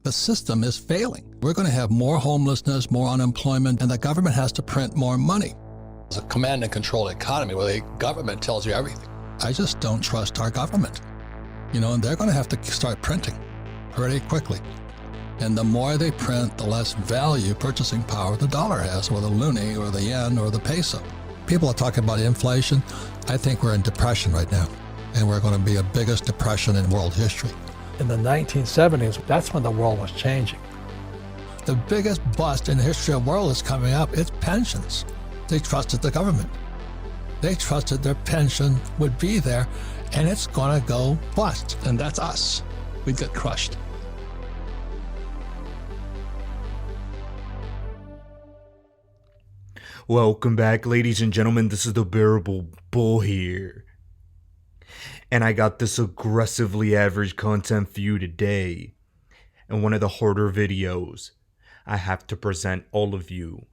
The system is failing. We're going to have more homelessness, more unemployment, and the government has to print more money. It's a command and control economy where the government tells you everything. I just don't trust our government. And they're going to have to start printing pretty quickly. And the more they print, the less value, purchasing power the dollar has, or the loonie, or the yen, or the peso. People are talking about inflation. I think we're in depression right now, and we're going to be the biggest depression in world history. In the 1970s, that's when the world was changing. The biggest bust in the history of the world is coming up. It's pensions. They trusted the government. They trusted their pension would be there, and it's going to go bust. And that's us. We'd get crushed. Welcome back, ladies and gentlemen. This is the Bearable Bull here. And I got this aggressively average content for you today. In one of the harder videos, I have to present all of you.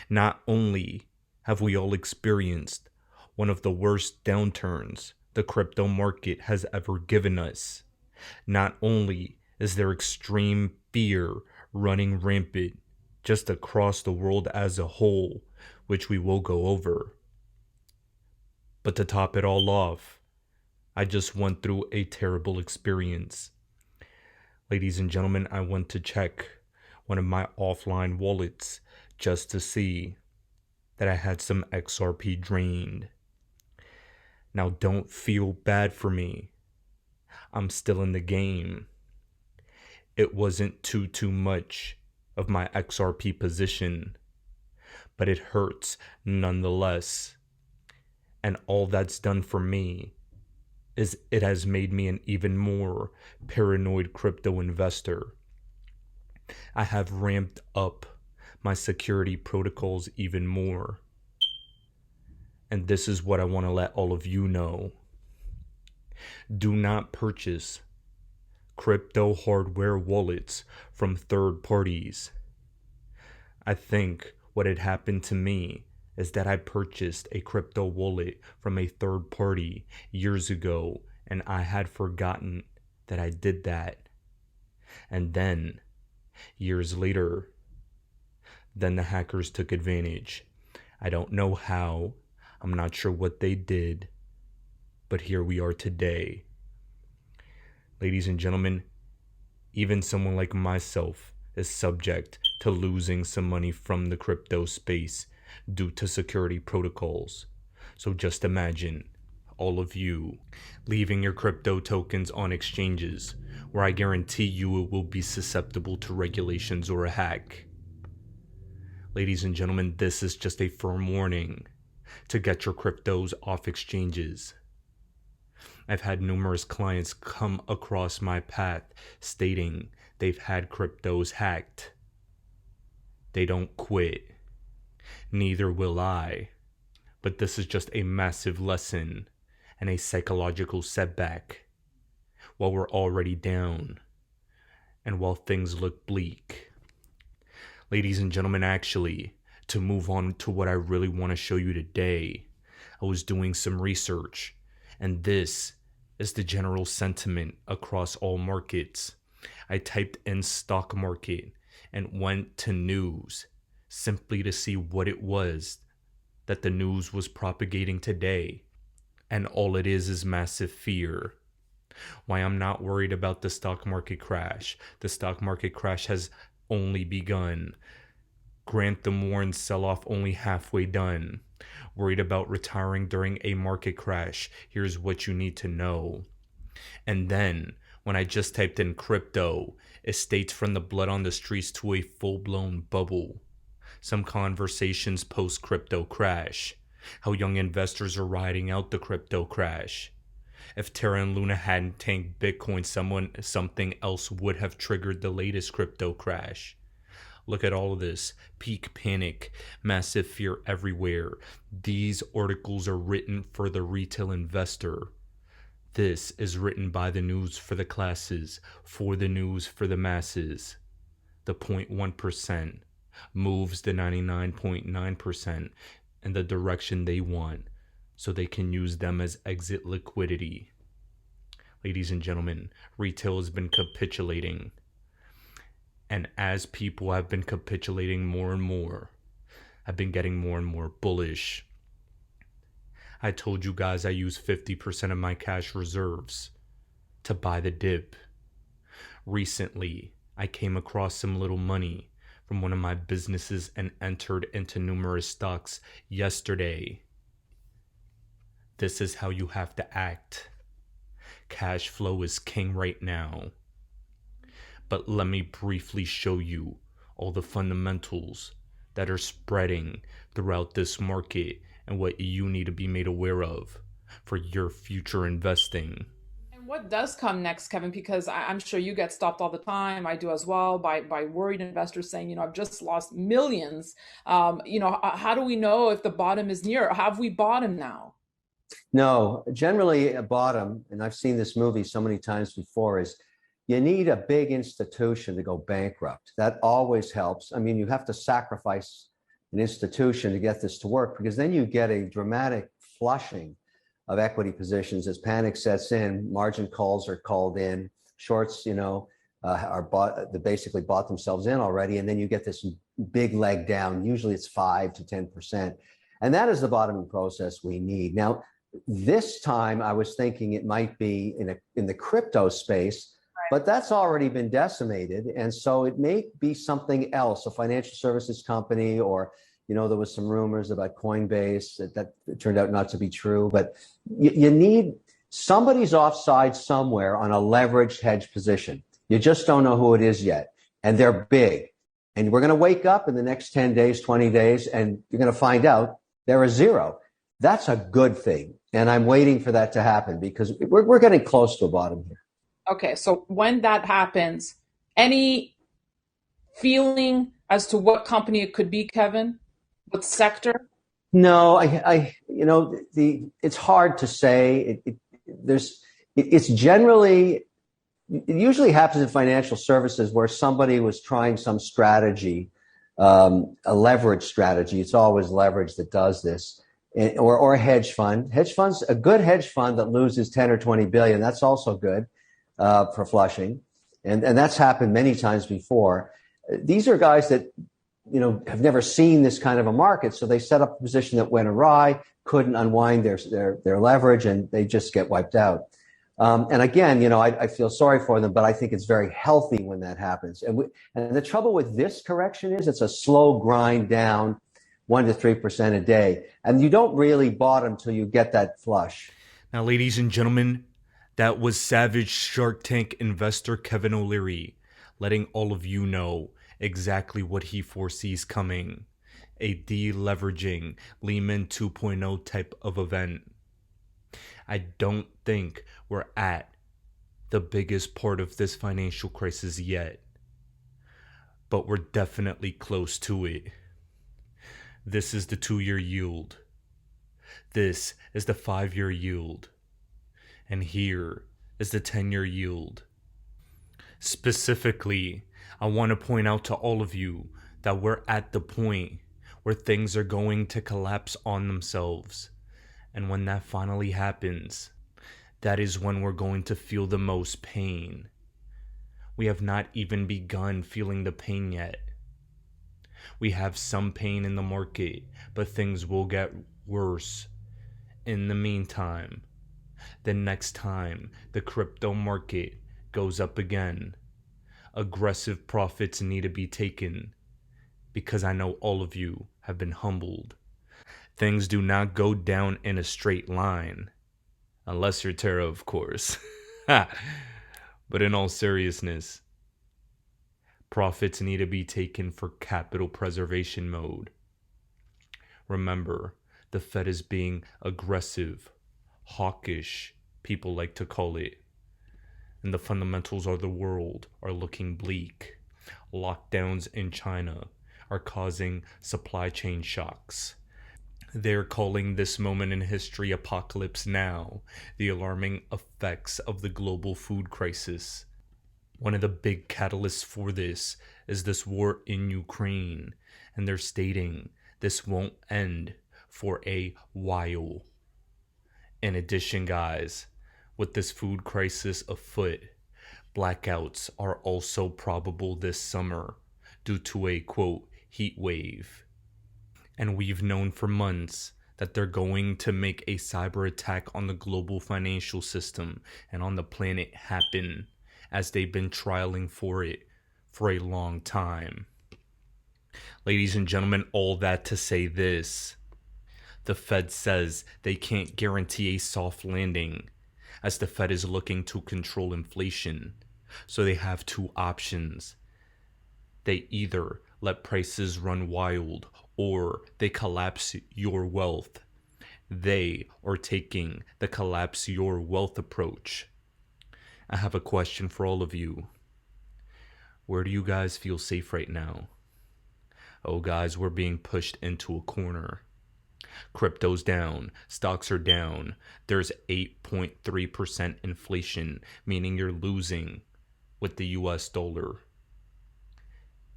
Not only have we all experienced one of the worst downturns the crypto market has ever given us, not only is there extreme fear running rampant just across the world as a whole, which we will go over, but to top it all off, I just went through a terrible experience. Ladies and gentlemen, I went to check one of my offline wallets just to see that I had some XRP drained. Now don't feel bad for me. I'm still in the game. It wasn't too much of my XRP position, but it hurts nonetheless. And all that's done for me is it has made me an even more paranoid crypto investor. I have ramped up my security protocols even more. And this is what I want to let all of you know. Do not purchase crypto hardware wallets from third parties. I think what had happened to me is that I purchased a crypto wallet from a third party years ago, and I had forgotten that I did that. And then, years later, then the hackers took advantage. I don't know how, I'm not sure what they did, but here we are today. Ladies and gentlemen, even someone like myself is subject to losing some money from the crypto space due to security protocols. So just imagine all of you leaving your crypto tokens on exchanges where I guarantee you it will be susceptible to regulations or a hack. Ladies and gentlemen, this is just a firm warning to get your cryptos off exchanges. I've had numerous clients come across my path stating they've had cryptos hacked. They don't quit. Neither will I. But this is just a massive lesson and a psychological setback while we're already down and while things look bleak. Ladies and gentlemen, actually, to move on to what I really want to show you today, I was doing some research, and this is the general sentiment across all markets. I typed in stock market and went to news simply to see what it was that the news was propagating today. And all it is massive fear. Why I'm not worried about the stock market crash. The stock market crash has only begun. Grantham Warren's sell-off only halfway done. Worried about retiring during a market crash. Here's what you need to know. And then, when I just typed in crypto, it states from the blood on the streets to a full-blown bubble. Some conversations post-crypto crash. How young investors are riding out the crypto crash. If Terra and Luna hadn't tanked Bitcoin, something else would have triggered the latest crypto crash. Look at all of this. Peak panic, massive fear everywhere. These articles are written for the retail investor. This is written by the news for the classes, for the news for the masses. The 0.1% moves the 99.9% in the direction they want, so they can use them as exit liquidity. Ladies and gentlemen, retail has been capitulating. And as people have been capitulating more and more, I've been getting more and more bullish. I told you guys I use 50% of my cash reserves to buy the dip. Recently, I came across some little money from one of my businesses and entered into numerous stocks yesterday. This is how you have to act. Cash flow is king right now. But let me briefly show you all the fundamentals that are spreading throughout this market and what you need to be made aware of for your future investing. And what does come next, Kevin? Because I'm sure you get stopped all the time. I do as well by worried investors saying, I've just lost millions. How do we know if the bottom is near? Have we bottomed now? No, generally a bottom, and I've seen this movie so many times before, is you need a big institution to go bankrupt. That always helps. I mean, you have to sacrifice an institution to get this to work, because then you get a dramatic flushing of equity positions as panic sets in. Margin calls are called in, shorts, are bought. They basically bought themselves in already, and then you get this big leg down. Usually it's 5 to 10%, and that is the bottoming process we need. Now, this time I was thinking it might be in the crypto space, but that's already been decimated. And so it may be something else, a financial services company, or, there was some rumors about Coinbase that turned out not to be true. But you need somebody's offside somewhere on a leveraged hedge position. You just don't know who it is yet. And they're big. And we're going to wake up in the next 10 days, 20 days, and you're going to find out they're a zero. That's a good thing. And I'm waiting for that to happen, because we're getting close to a bottom here. Okay, so when that happens, any feeling as to what company it could be, Kevin? What sector? No, it's hard to say. It's generally, it usually happens in financial services where somebody was trying some strategy, a leverage strategy. It's always leverage that does this. Or a hedge fund. Hedge funds, a good hedge fund that loses 10 or 20 billion, that's also good for flushing. And that's happened many times before. These are guys that, have never seen this kind of a market. So they set up a position that went awry, couldn't unwind their leverage, and they just get wiped out. And again, I feel sorry for them, but I think it's very healthy when that happens. And the trouble with this correction is it's a slow grind down, 1 to 3% a day. And you don't really bottom till you get that flush. Now, ladies and gentlemen, that was Savage Shark Tank investor Kevin O'Leary letting all of you know exactly what he foresees coming. A deleveraging Lehman 2.0 type of event. I don't think we're at the biggest part of this financial crisis yet, but we're definitely close to it. This is the 2-year yield. This is the 5-year yield. And here is the 10-year yield. Specifically, I want to point out to all of you that we're at the point where things are going to collapse on themselves. And when that finally happens, that is when we're going to feel the most pain. We have not even begun feeling the pain yet. We have some pain in the market, but things will get worse. In the meantime, the next time the crypto market goes up again, aggressive profits need to be taken, because I know all of you have been humbled. Things do not go down in a straight line, unless you're Terra, of course. But in all seriousness, profits need to be taken for capital preservation mode. Remember, the Fed is being aggressive, hawkish, people like to call it. And the fundamentals of the world are looking bleak. Lockdowns in China are causing supply chain shocks. They're calling this moment in history apocalypse now, the alarming effects of the global food crisis. One of the big catalysts for this is this war in Ukraine, and they're stating this won't end for a while. In addition, guys, with this food crisis afoot, Blackouts are also probable this summer due to a quote heat wave. And we've known for months that they're going to make a cyber attack on the global financial system and on the planet happen, as they've been trialing for it for a long time. Ladies and gentlemen, all that to say this: the Fed says they can't guarantee a soft landing, as the Fed is looking to control inflation. So they have two options. They either let prices run wild, or they collapse your wealth. They are taking the collapse your wealth approach. I have a question for all of you. Where do you guys feel safe right now? Oh guys, we're being pushed into a corner. Crypto's down, stocks are down. There's 8.3% inflation, meaning you're losing with the US dollar.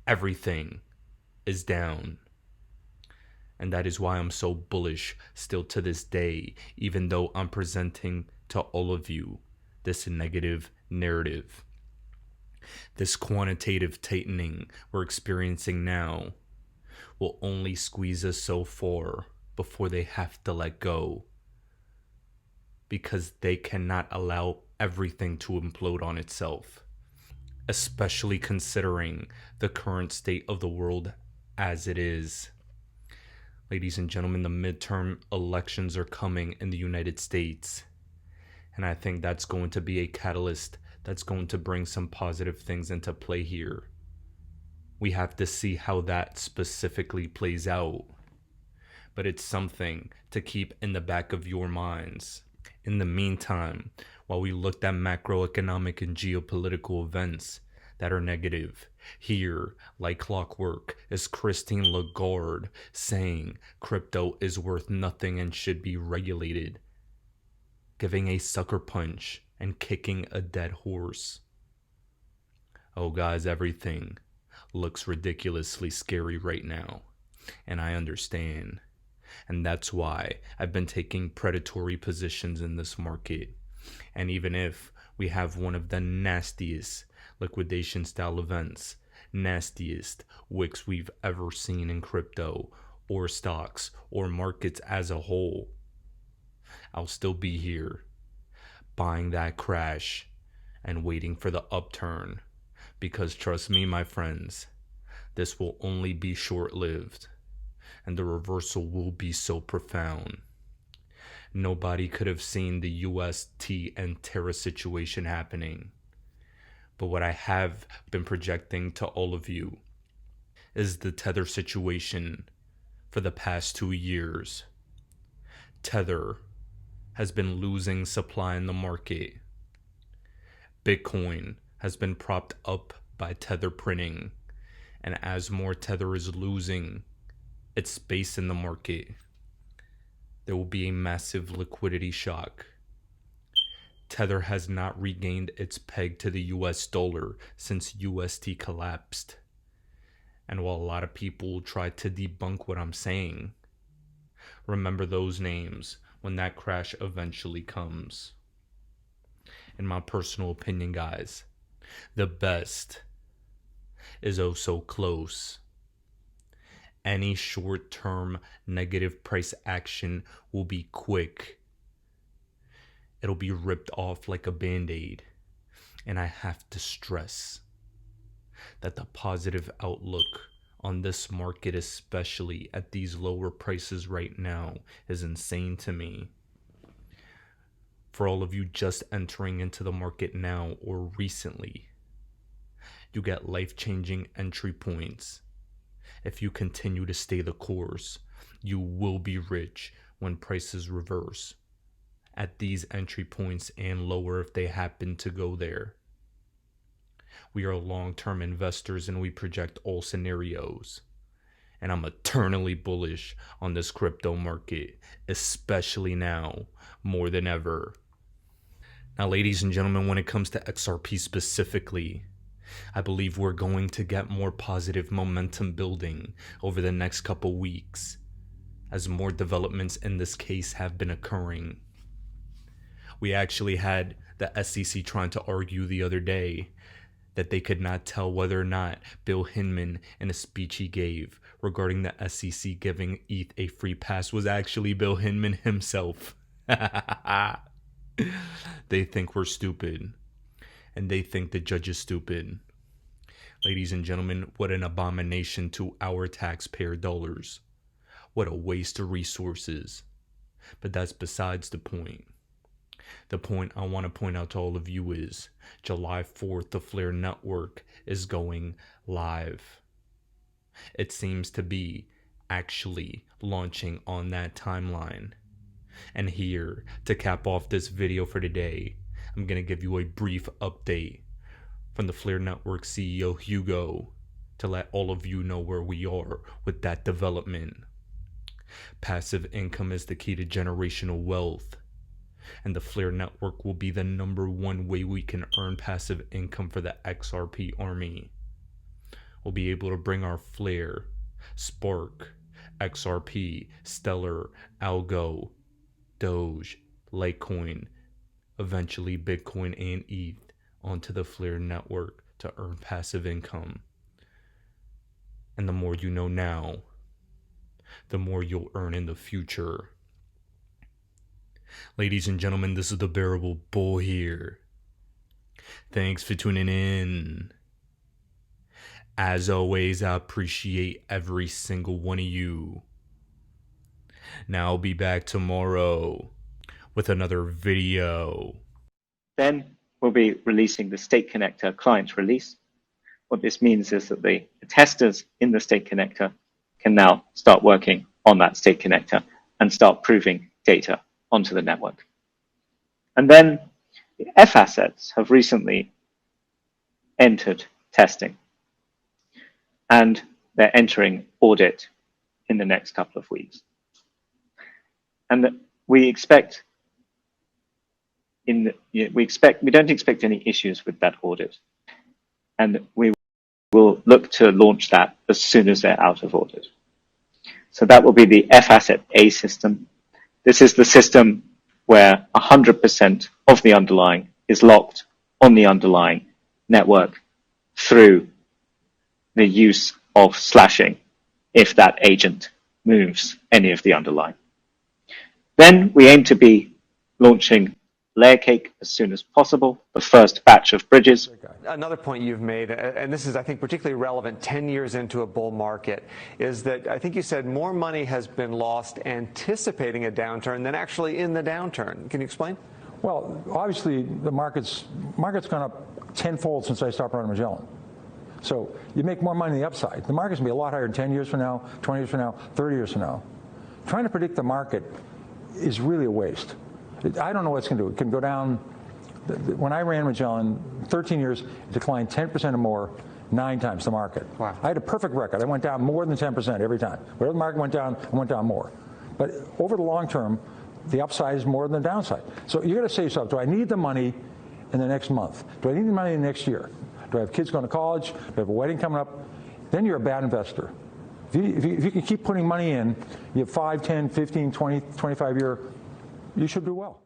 Everything is down. And that is why I'm so bullish still to this day, even though I'm presenting to all of you this negative narrative. This quantitative tightening we're experiencing now will only squeeze us so far before they have to let go, because they cannot allow everything to implode on itself, especially considering the current state of the world as it is. Ladies and gentlemen, the midterm elections are coming in the United States, and I think that's going to be a catalyst that's going to bring some positive things into play here. We have to see how that specifically plays out, but it's something to keep in the back of your minds. In the meantime, while we looked at macroeconomic and geopolitical events that are negative, here, like clockwork, is Christine Lagarde saying crypto is worth nothing and should be regulated, giving a sucker punch and kicking a dead horse. Oh guys, everything looks ridiculously scary right now, and I understand. And that's why I've been taking predatory positions in this market. And even if we have one of the nastiest liquidation style events, nastiest wicks we've ever seen in crypto or stocks or markets as a whole, I'll still be here buying that crash and waiting for the upturn, because trust me, my friends, this will only be short-lived, and the reversal will be so profound. Nobody could have seen the UST and Terra situation happening. But what I have been projecting to all of you is the Tether situation for the past 2 years. Tether has been losing supply in the market. Bitcoin has been propped up by Tether printing. And as more Tether is losing its space in the market, there will be a massive liquidity shock. Tether has not regained its peg to the US dollar since UST collapsed. And while a lot of people try to debunk what I'm saying, remember those names when that crash eventually comes. In my personal opinion, guys, the best is oh so close. Any short-term negative price action will be quick. It'll be ripped off like a band-aid. And I have to stress that the positive outlook on this market, especially at these lower prices right now, is insane to me. For all of you just entering into the market now or recently, you get life-changing entry points. If you continue to stay the course, you will be rich when prices reverse at these entry points and lower if they happen to go there. We are long-term investors and we project all scenarios. And I'm eternally bullish on this crypto market, especially now, more than ever. Now, ladies and gentlemen, when it comes to XRP specifically, I believe we're going to get more positive momentum building over the next couple weeks, as more developments in this case have been occurring. We actually had the SEC trying to argue the other day that they could not tell whether or not Bill Hinman, in a speech he gave regarding the SEC giving ETH a free pass, was actually Bill Hinman himself. They think we're stupid, and they think the judge is stupid. Ladies and gentlemen, what an abomination to our taxpayer dollars. What a waste of resources. But that's besides the point. The point I want to point out to all of you is July 4th, the Flare Network is going live. It seems to be actually launching on that timeline. And here, to cap off this video for today, I'm going to give you a brief update from the Flare Network CEO Hugo to let all of you know where we are with that development. Passive income is the key to generational wealth, and the Flare Network will be the #1 way we can earn passive income for the XRP army. We'll be able to bring our Flare, Spark, XRP, Stellar, Algo, Doge, Litecoin, eventually Bitcoin and ETH onto the Flare Network to earn passive income. And the more you know now, the more you'll earn in the future. Ladies and gentlemen, this is the Bearable Bull here. Thanks for tuning in. As always, I appreciate every single one of you. Now I'll be back tomorrow with another video. Then we'll be releasing the State Connector client release. What this means is that the testers in the State Connector can now start working on that State Connector and start proving data onto the network. And then the F assets have recently entered testing, and they're entering audit in the next couple of weeks. And we don't expect any issues with that audit, and we will look to launch that as soon as they're out of audit. So that will be the F asset A system. This is the system where 100% of the underlying is locked on the underlying network through the use of slashing if that agent moves any of the underlying. Then we aim to be launching Layer Cake as soon as possible, the first batch of bridges. Another point you've made, and this is, I think, particularly relevant 10 years into a bull market, is that I think you said more money has been lost anticipating a downturn than actually in the downturn. Can you explain? Well, obviously, the market's gone up tenfold since I stopped running Magellan. So you make more money on the upside. The market's going to be a lot higher in 10 years from now, 20 years from now, 30 years from now. Trying to predict the market is really a waste. I don't know what it's going to do. It can go down. When I ran Magellan, 13 years, it declined 10% or more, 9 times the market. Wow. I had a perfect record. I went down more than 10% every time. Wherever the market went down, I went down more. But over the long term, the upside is more than the downside. So you got to say to yourself, do I need the money in the next month? Do I need the money in the next year? Do I have kids going to college? Do I have a wedding coming up? Then you're a bad investor. If you can keep putting money in, you have 5, 10, 15, 20, 25 year, you should do well.